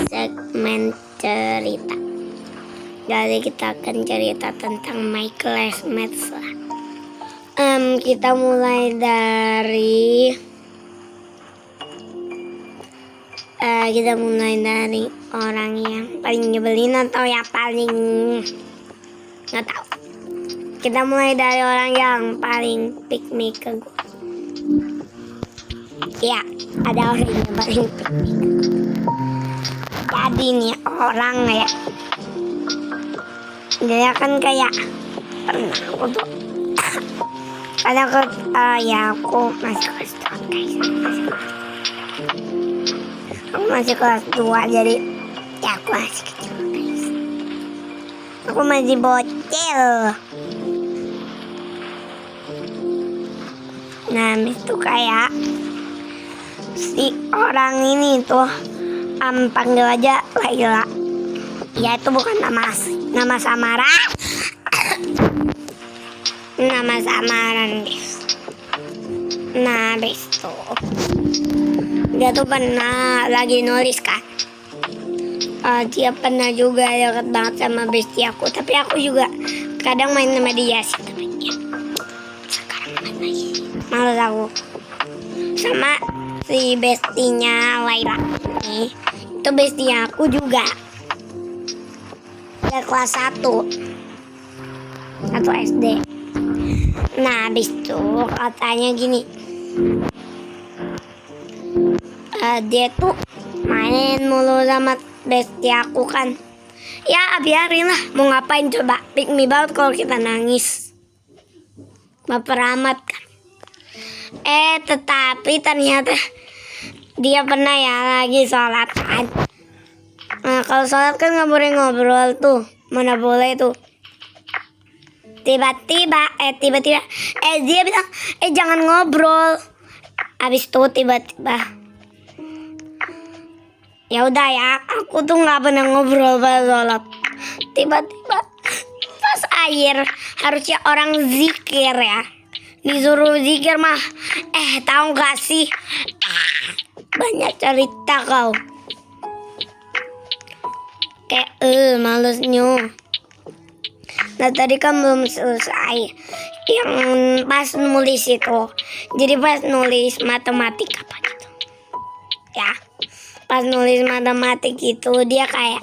segmen cerita. Jadi kita akan cerita tentang my classmates lah. Kita mulai dari orang yang paling nyebelin atau yang paling nggak tahu. Kita mulai dari orang yang paling pick me ke gue. Ya, ada orang yang paling pick me ke gue. Jadi nih orang ya, dia kan kayak pernah aku tuh kadang aku masih kelas 2 guys, aku masih kelas 2 jadi ya aku masih kecil guys, aku masih bocil. Nah itu kayak si orang ini tuh panggil aja Laila. Ya itu bukan nama samaran. Nama samaran guys. Nah habis itu dia tuh pernah lagi nulis kan. Dia pernah juga deket banget sama bestie aku. Tapi aku juga kadang main sama dia sih. Tapi ya sekarang main lagi, males aku. Sama si bestinya Laila nih, itu bestie aku juga. Dia kelas 1 SD. Nah habis itu katanya gini, dia tuh main mulu sama bestie aku kan. Ya biarin lah, mau ngapain coba, pick me banget kalau kita nangis, baper amat kan. Tetapi ternyata dia pernah ya lagi sholat kan. Nah kalau sholat kan gak boleh ngobrol tuh, mana boleh tuh. Tiba-tiba dia bilang jangan ngobrol. Habis itu tiba-tiba ya udah ya, aku tuh nggak pernah ngobrol pas sholat. Tiba-tiba pas akhir harusnya orang zikir ya, disuruh zikir mah tahu nggak sih, banyak cerita kau kayak malesnya. Nah tadi kan belum selesai yang pas nulis itu. Jadi pas nulis matematik apa gitu ya, pas nulis matematik itu dia kayak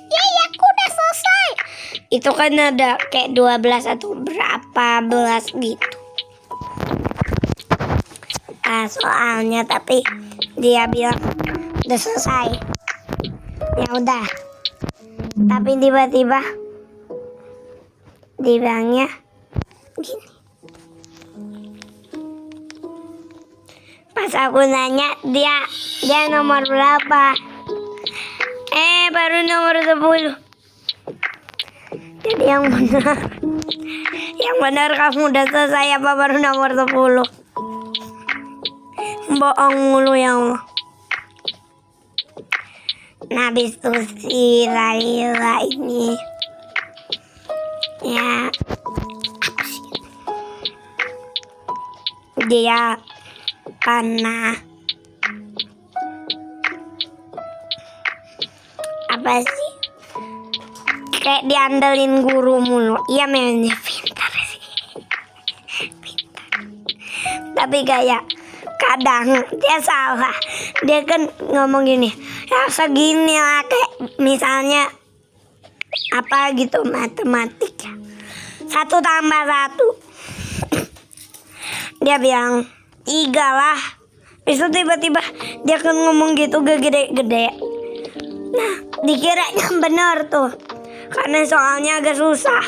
ya aku udah selesai. Itu kan ada kayak 12 atau berapa belas gitu soalnya, tapi dia bilang udah selesai. Ya udah, tapi tiba-tiba dibilangnya gini. Pas aku nanya dia nomor berapa, baru nomor 10. Jadi yang benar kamu udah selesai apa baru nomor 10? Bohong mulu ya Allah. Nah habis itu si Laila ini ya apa sih, dia pernah apa sih, kayak diandelin guru mulu. Iya memangnya pintar sih, pintar. Tapi kayak kadang dia salah. Dia kan ngomong gini, ya segini lah, kayak misalnya apa gitu matematika 1 tambah 1 dia bilang 3 lah. Itu tiba-tiba dia kan ngomong gitu gede-gede. Nah dikiranya bener tuh, karena soalnya agak susah.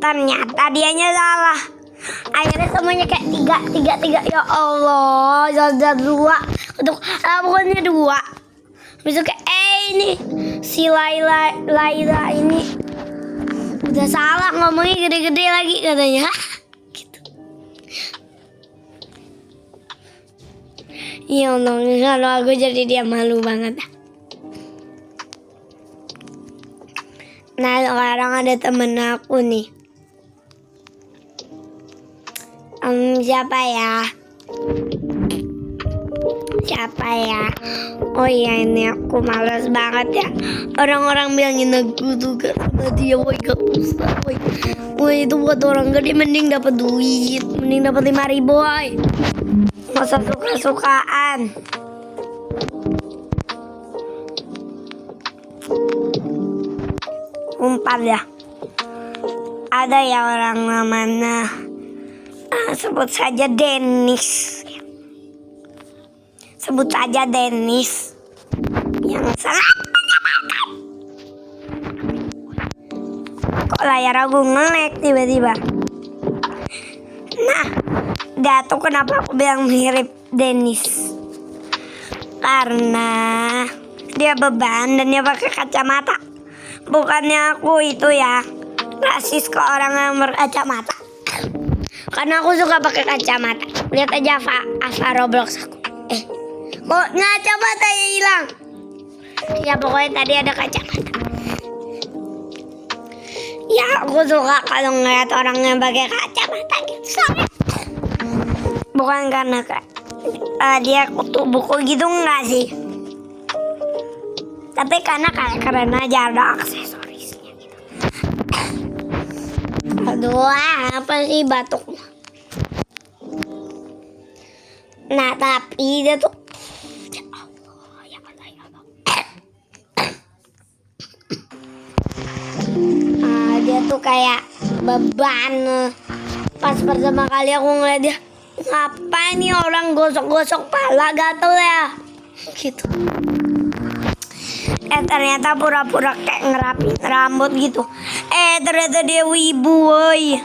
Ternyata dianya salah. Akhirnya semuanya kayak 3. Ya Allah, jadi 2 untuk pokoknya 2. Besok kayak ini si Laila ini udah salah ngomongnya gede-gede lagi katanya. Gitu. Ya Allah, kalau aku jadi dia malu banget. Nah sekarang ada temen aku nih. Siapa ya? Siapa ya? Oh iya, ini aku malas banget ya. Orang-orang bilangin aku juga sama dia. Woi gak usah. Woi itu buat orang gede, mending dapat duit. Mending dapat 5.000 woi. Masa suka-sukaan. Umpat ya. Ada ya orang namanya sebut saja Dennis. Sebut saja Dennis yang sangat menyenangkan. Kok layar aku nge-lag tiba-tiba. Nah, dia tuh kenapa aku bilang mirip Dennis? Karena dia beban dan dia pakai kacamata. Bukannya aku itu ya rasis ke orang yang berkacamata. Karena aku suka pakai kacamata. Lihat aja Ava Roblox aku. Kok kacamata ya hilang? Ya pokoknya tadi ada kacamata. Ya aku suka kalau ngeliat orang yang pakai kacamata gitu. Sorry. Bukan karena dia kutu buku gitu enggak sih. Tapi karena aja ada aksesorisnya gitu. Aduh, apa sih batuknya? Nah tapi dia tuh dia tuh kayak beban. Pas pertama kali aku ngeliat dia, ngapain nih orang gosok-gosok pala gatel ya gitu. Ternyata pura-pura kayak ngerapin rambut gitu. Ternyata dia wibu woy.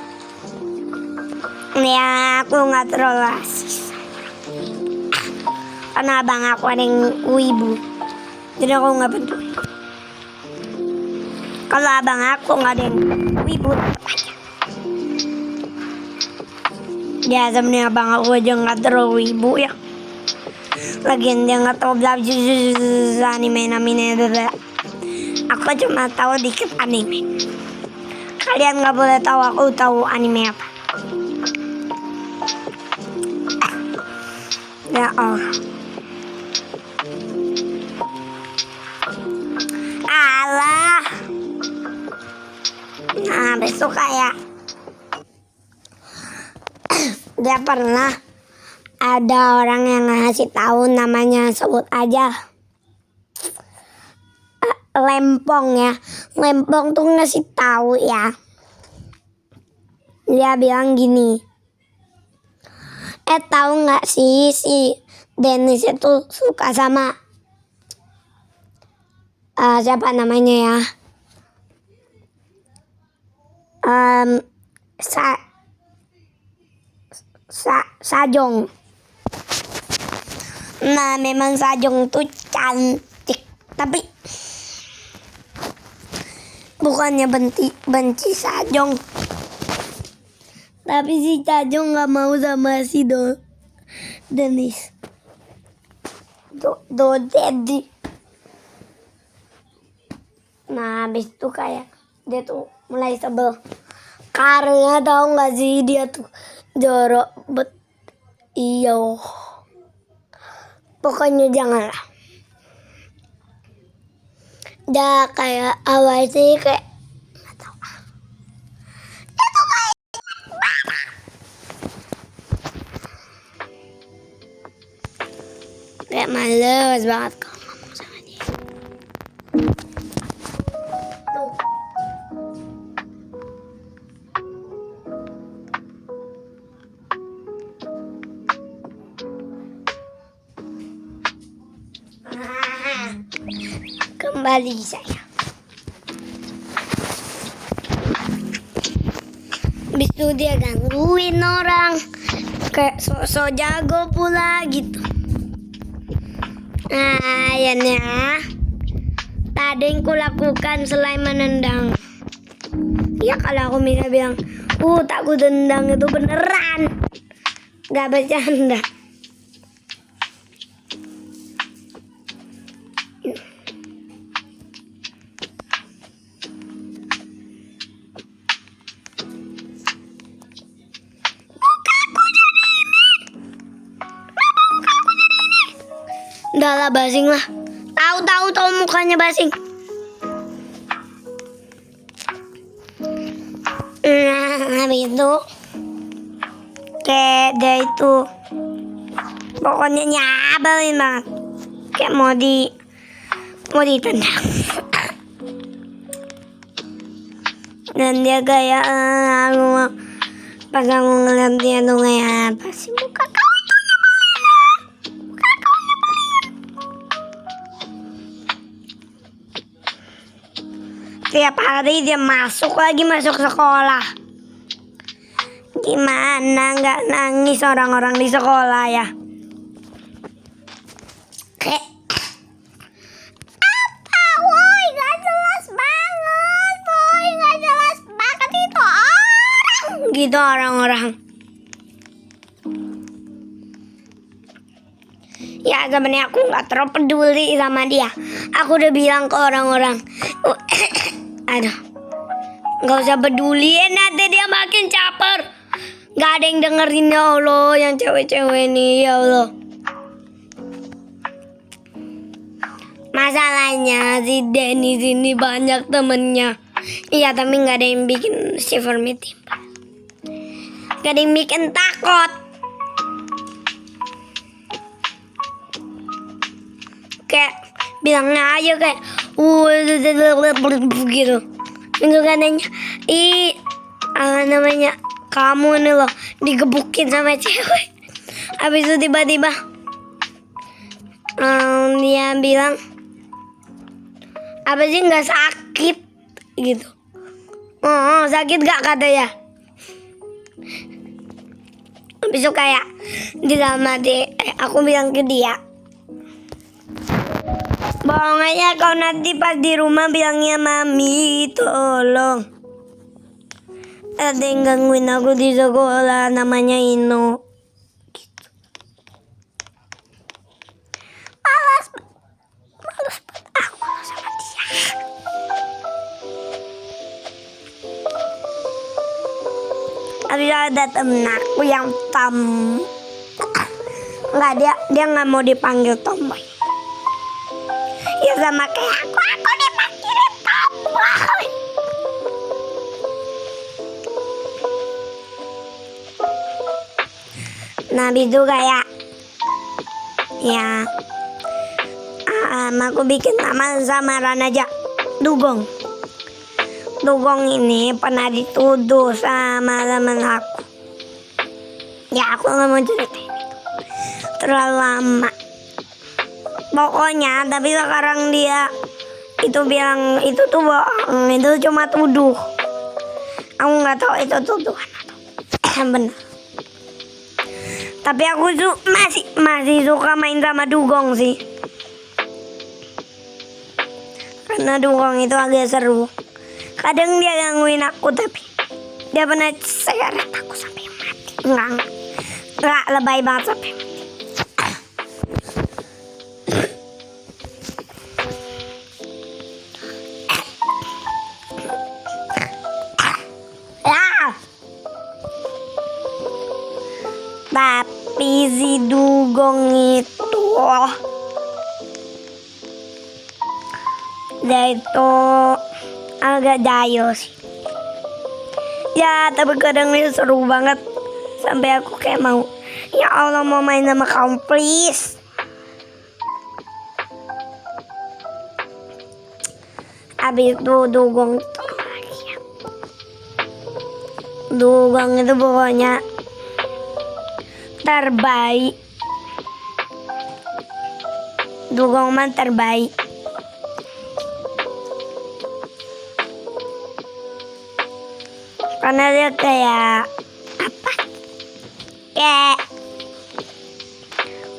Ya aku gak terlalu rasis karena abang aku ada yang wibu, jadi aku gak peduli. Kalau abang aku gak ada yang wibu aja. Ya sebenarnya abang aku aja gak terlalu wibu ya. Lagian dia gak tau anime. Aku cuma tahu dikit anime. Kalian gak boleh tahu aku tahu anime apa. Ya Allah. Alah. Nah besok kayak dia pernah ada orang yang ngasih tahu, namanya sebut aja Lempong ya. Lempong tuh ngasih tahu ya. Dia bilang gini, tahu nggak sih si Dennis itu suka sama siapa namanya ya? Sajong. Nah memang Sajong tuh cantik, tapi bukannya benci Sajong, tapi si Sajong nggak mau sama si Dennis. Jadi nah habis itu kayak dia tuh mulai sebel karena tahu nggak sih dia tuh jorok iyo. Pokoknya janganlah. Dia kayak awal sih kayak nggak tahu. Dia tuh kayak kayak males banget kalau ngomong sama dia. Tuh. Kembali saya. Habis itu dia gangguin orang kayak sok-sok jago pula gitu. Nah ya tak ada yang kulakukan selain menendang. Ya kalau aku bisa bilang tak ku tendang itu beneran, gak bercanda. Alah Basing lah. Tahu mukanya Basing. Nah, habis itu kayak dia itu pokoknya nyabelin banget. Kayak mau ditendang. Dan dia kayak pas aku ngeliat dia tuh kayak apa sih, muka kau itu nyebelin. Muka kau nyebelin. Tiap hari dia masuk sekolah. Gimana nggak nangis orang-orang di sekolah ya? Gitu orang-orang. Ya sebenarnya aku nggak terlalu peduli sama dia. Aku udah bilang ke orang-orang, aduh, nggak usah peduliin, nanti dia makin caper. Nggak ada yang dengerin, ya Allah, yang cewek-cewek nih, ya Allah. Masalahnya si Denny sini banyak temennya. Iya, tapi nggak ada yang bikin shiver me timbul. Gak ada yang bikin takut. Kayak bilangnya aja kayak gitu. Minggu katanya namanya kamu nih loh digebukin sama cewek. Habis itu tiba-tiba dia bilang apa sih nggak sakit gitu. Oh sakit gak katanya. Habis itu kayak di dalam hati aku bilang ke dia, bohong aja kau nanti pas di rumah bilangnya mami tolong. Ada yang gangguin aku di sekolah namanya Ino. Gitu. Malas banget aku sama dia. Habis ada temen aku yang nggak, dia nggak mau dipanggil tomboy. Ya sama kayak aku dipanggil tomboy. Nah itu kayak ya aku bikin nama samaran aja, Dugong. Dugong ini pernah dituduh sama temen aku. Ya aku nggak mau ceritain itu, terlalu lama. Pokoknya tapi sekarang dia itu bilang itu tuh bohong, itu cuma tuduh. Aku nggak tahu itu tuduhan atau benar. Tapi aku masih suka main sama Dugong sih, karena Dugong itu agak seru. Kadang dia gangguin aku, tapi dia pernah seret aku sampai mati. Enggak lebay banget sampai mati. Tapi si Dugong itu dia itu agak jahil sih. Ya tapi kadang dia seru banget. Sampai aku kayak mau, ya Allah mau main sama kamu please. Habis itu Dugong itu apa lagi ya? Dugong itu pokoknya terbaik. Dugong man terbaik. Karena dia kayak apa? Kayak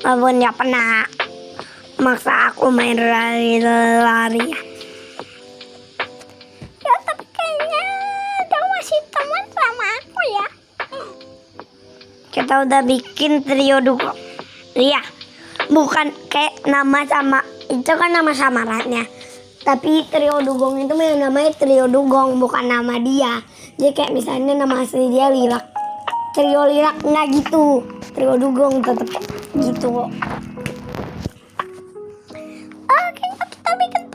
walaupun dia pernah maksa aku main lari-larian. Ya tapi kayaknya dia masih teman sama aku ya. Kita udah bikin trio Dugong. Iya, bukan kayak nama sama itu kan nama samarannya. Tapi trio Dugong itu memang namanya trio Dugong, bukan nama dia. Jadi kayak misalnya nama asli dia Lilak, trio Lilak nggak gitu. Trio Dugong tetap gitu kok. bikin